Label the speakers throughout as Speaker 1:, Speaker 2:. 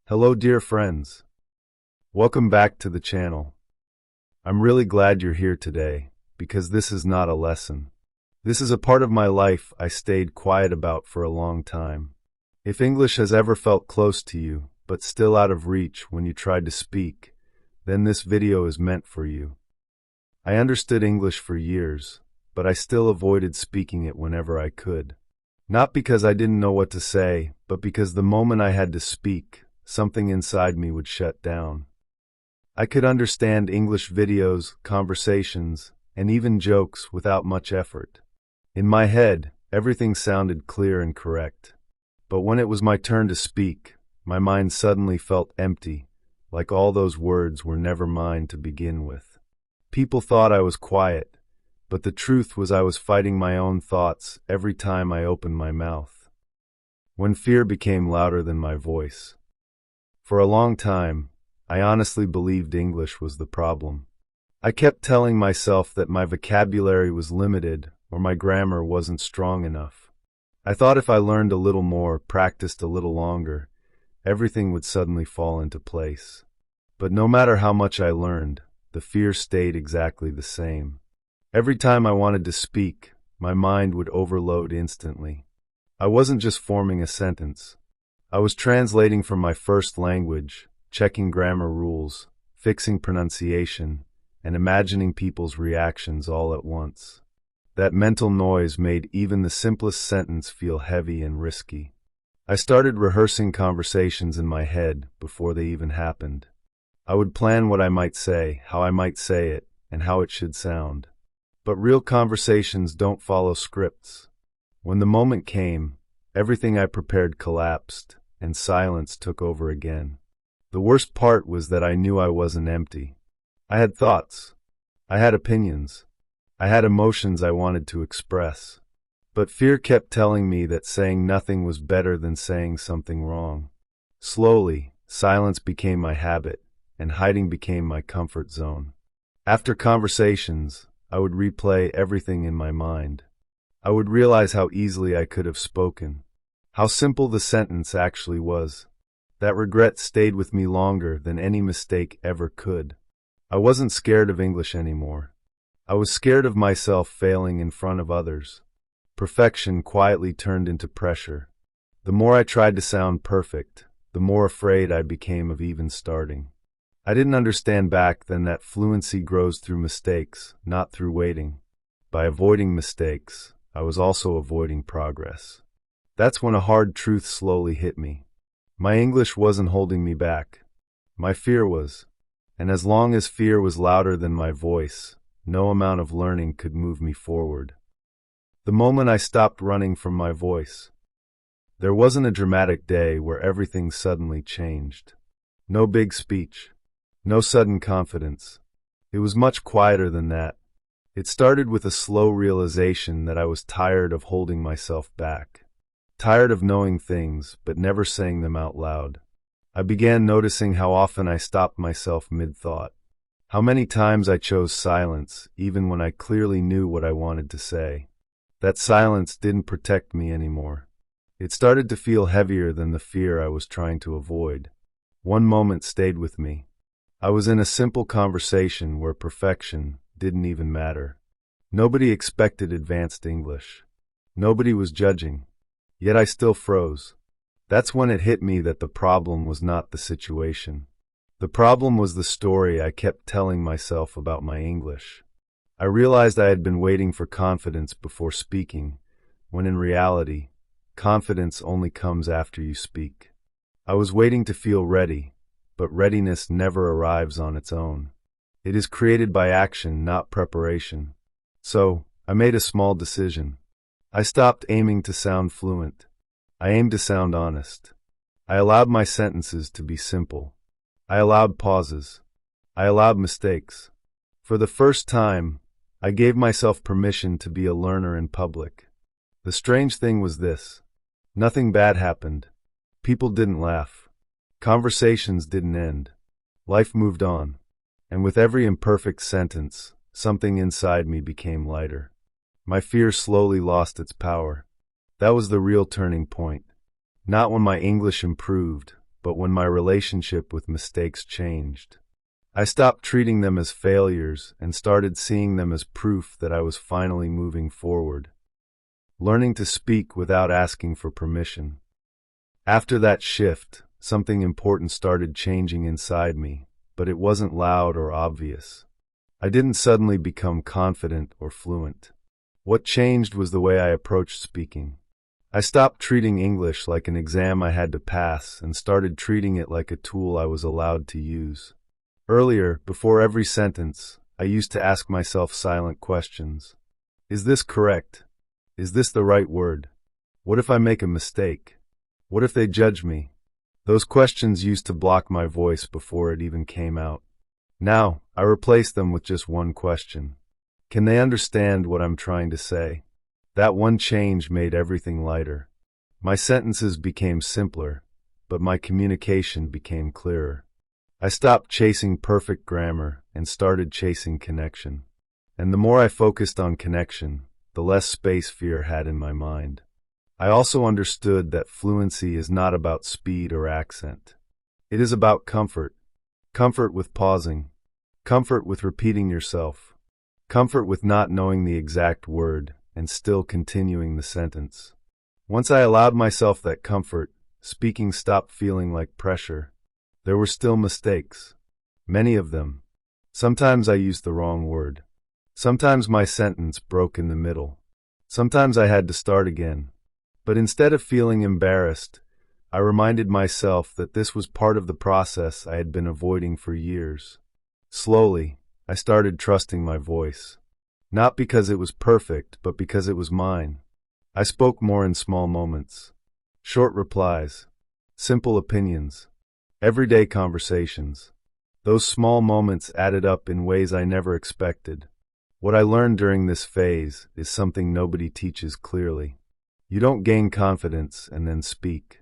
Speaker 1: Hello dear friends. Welcome back to the channel. I'm really glad you're here today, because this is not a lesson. This is a part of my life I stayed quiet about for a long time. If English has ever felt close to you, but still out of reach when you tried to speak, then this video is meant for you. I understood English for years, but I still avoided speaking it whenever I could. Not because I didn't know what to say, but because the moment I had to speak, something inside me would shut down. I could understand English videos, conversations, and even jokes without much effort. In my head, everything sounded clear and correct. But when it was my turn to speak, my mind suddenly felt empty, like all those words were never mine to begin with. People thought I was quiet, but the truth was I was fighting my own thoughts every time I opened my mouth. When fear became louder than my voice. For a long time, I honestly believed English was the problem. I kept telling myself that my vocabulary was limited or my grammar wasn't strong enough. I thought if I learned a little more, practiced a little longer, everything would suddenly fall into place. But no matter how much I learned, the fear stayed exactly the same. Every time I wanted to speak, my mind would overload instantly. I wasn't just forming a sentence. I was translating from my first language, checking grammar rules, fixing pronunciation, and imagining people's reactions all at once. That mental noise made even the simplest sentence feel heavy and risky. I started rehearsing conversations in my head before they even happened. I would plan what I might say, how I might say it, and how it should sound. But real conversations don't follow scripts. When the moment came, everything I prepared collapsed, and silence took over again. The worst part was that I knew I wasn't empty. I had thoughts. I had opinions. I had emotions I wanted to express. But fear kept telling me that saying nothing was better than saying something wrong. Slowly, silence became my habit, and hiding became my comfort zone. After conversations, I would replay everything in my mind. I would realize how easily I could have spoken. How simple the sentence actually was. That regret stayed with me longer than any mistake ever could. I wasn't scared of English anymore. I was scared of myself failing in front of others. Perfection quietly turned into pressure. The more I tried to sound perfect, the more afraid I became of even starting. I didn't understand back then that fluency grows through mistakes, not through waiting. By avoiding mistakes, I was also avoiding progress. That's when a hard truth slowly hit me. My English wasn't holding me back. My fear was. And as long as fear was louder than my voice, no amount of learning could move me forward. The moment I stopped running from my voice, there wasn't a dramatic day where everything suddenly changed. No big speech. No sudden confidence. It was much quieter than that. It started with a slow realization that I was tired of holding myself back. Tired of knowing things, but never saying them out loud. I began noticing how often I stopped myself mid-thought. How many times I chose silence, even when I clearly knew what I wanted to say. That silence didn't protect me anymore. It started to feel heavier than the fear I was trying to avoid. One moment stayed with me. I was in a simple conversation where perfection didn't even matter. Nobody expected advanced English. Nobody was judging. Yet I still froze. That's when it hit me that the problem was not the situation. The problem was the story I kept telling myself about my English. I realized I had been waiting for confidence before speaking, when in reality, confidence only comes after you speak. I was waiting to feel ready, but readiness never arrives on its own. It is created by action, not preparation. So, I made a small decision. I stopped aiming to sound fluent. I aimed to sound honest. I allowed my sentences to be simple. I allowed pauses. I allowed mistakes. For the first time, I gave myself permission to be a learner in public. The strange thing was this. Nothing bad happened. People didn't laugh. Conversations didn't end. Life moved on. And with every imperfect sentence, something inside me became lighter. My fear slowly lost its power. That was the real turning point. Not when my English improved, but when my relationship with mistakes changed. I stopped treating them as failures and started seeing them as proof that I was finally moving forward, learning to speak without asking for permission. After that shift, something important started changing inside me, but it wasn't loud or obvious. I didn't suddenly become confident or fluent. What changed was the way I approached speaking. I stopped treating English like an exam I had to pass and started treating it like a tool I was allowed to use. Earlier, before every sentence, I used to ask myself silent questions. Is this correct? Is this the right word? What if I make a mistake? What if they judge me? Those questions used to block my voice before it even came out. Now, I replace them with just one question. Can they understand what I'm trying to say? That one change made everything lighter. My sentences became simpler, but my communication became clearer. I stopped chasing perfect grammar and started chasing connection. And the more I focused on connection, the less space fear had in my mind. I also understood that fluency is not about speed or accent. It is about comfort. Comfort with pausing. Comfort with repeating yourself. Comfort with not knowing the exact word and still continuing the sentence. Once I allowed myself that comfort, speaking stopped feeling like pressure. There were still mistakes. Many of them. Sometimes I used the wrong word. Sometimes my sentence broke in the middle. Sometimes I had to start again. But instead of feeling embarrassed, I reminded myself that this was part of the process I had been avoiding for years. Slowly, I started trusting my voice. Not because it was perfect, but because it was mine. I spoke more in small moments. Short replies. Simple opinions. Everyday conversations. Those small moments added up in ways I never expected. What I learned during this phase is something nobody teaches clearly. You don't gain confidence and then speak.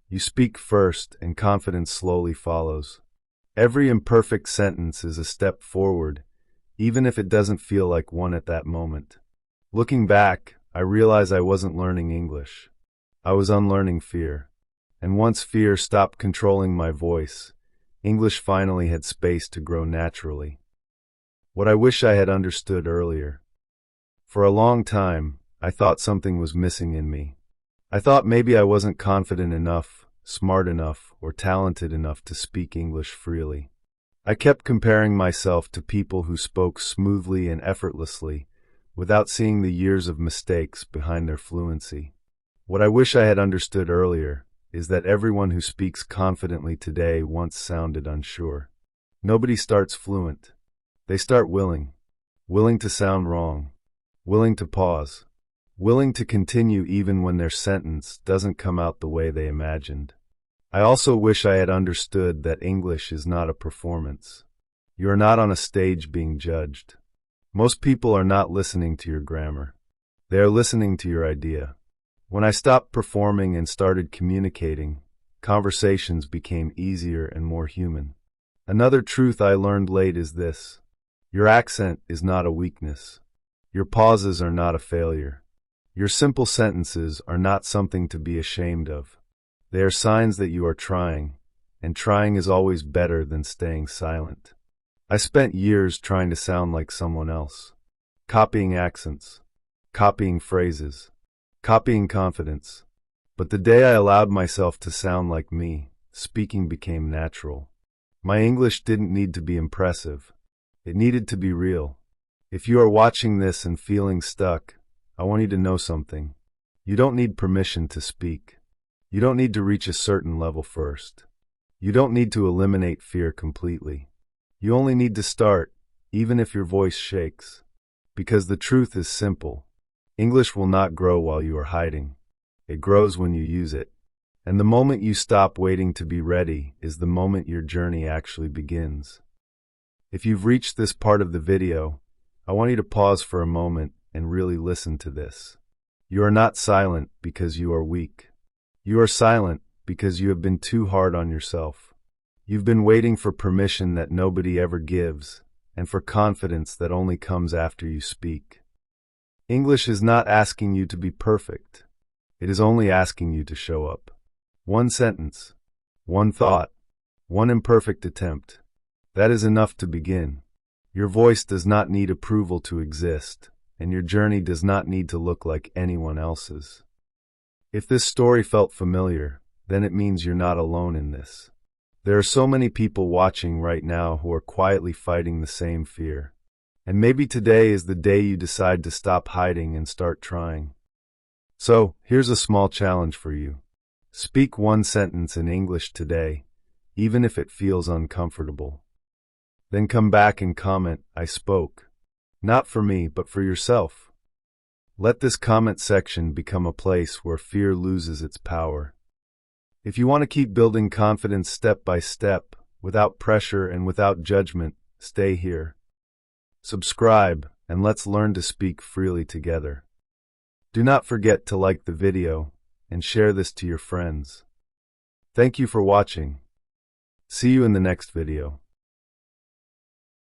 Speaker 1: You speak first, and confidence slowly follows. Every imperfect sentence is a step forward, even if it doesn't feel like one at that moment. Looking back, I realized I wasn't learning English. I was unlearning fear. And once fear stopped controlling my voice, English finally had space to grow naturally. What I wish I had understood earlier. For a long time, I thought something was missing in me. I thought maybe I wasn't confident enough, smart enough, or talented enough to speak English freely. I kept comparing myself to people who spoke smoothly and effortlessly, without seeing the years of mistakes behind their fluency. What I wish I had understood earlier is that everyone who speaks confidently today once sounded unsure. Nobody starts fluent. They start willing. Willing to sound wrong. Willing to pause. Willing to continue even when their sentence doesn't come out the way they imagined. I also wish I had understood that English is not a performance. You are not on a stage being judged. Most people are not listening to your grammar. They are listening to your idea. When I stopped performing and started communicating, conversations became easier and more human. Another truth I learned late is this. Your accent is not a weakness. Your pauses are not a failure. Your simple sentences are not something to be ashamed of. They are signs that you are trying, and trying is always better than staying silent. I spent years trying to sound like someone else, copying accents, copying phrases, copying confidence. But the day I allowed myself to sound like me, speaking became natural. My English didn't need to be impressive. It needed to be real. If you are watching this and feeling stuck, I want you to know something. You don't need permission to speak. You don't need to reach a certain level first. You don't need to eliminate fear completely. You only need to start, even if your voice shakes. Because the truth is simple. English will not grow while you are hiding. It grows when you use it. And the moment you stop waiting to be ready is the moment your journey actually begins. If you've reached this part of the video, I want you to pause for a moment and really listen to this. You are not silent because you are weak. You are silent because you have been too hard on yourself. You've been waiting for permission that nobody ever gives, and for confidence that only comes after you speak. English is not asking you to be perfect. It is only asking you to show up. One sentence, One thought, one imperfect attempt. That is enough to begin. Your voice does not need approval to exist, and your journey does not need to look like anyone else's. If this story felt familiar, then it means you're not alone in this. There are so many people watching right now who are quietly fighting the same fear. And maybe today is the day you decide to stop hiding and start trying. So, here's a small challenge for you. Speak one sentence in English today, even if it feels uncomfortable. Then come back and comment, "I spoke." Not for me, but for yourself. Let this comment section become a place where fear loses its power. If you want to keep building confidence step by step, without pressure and without judgment, stay here. Subscribe, and let's learn to speak freely together. Do not forget to like the video and share this to your friends. Thank you for watching. See you in the next video.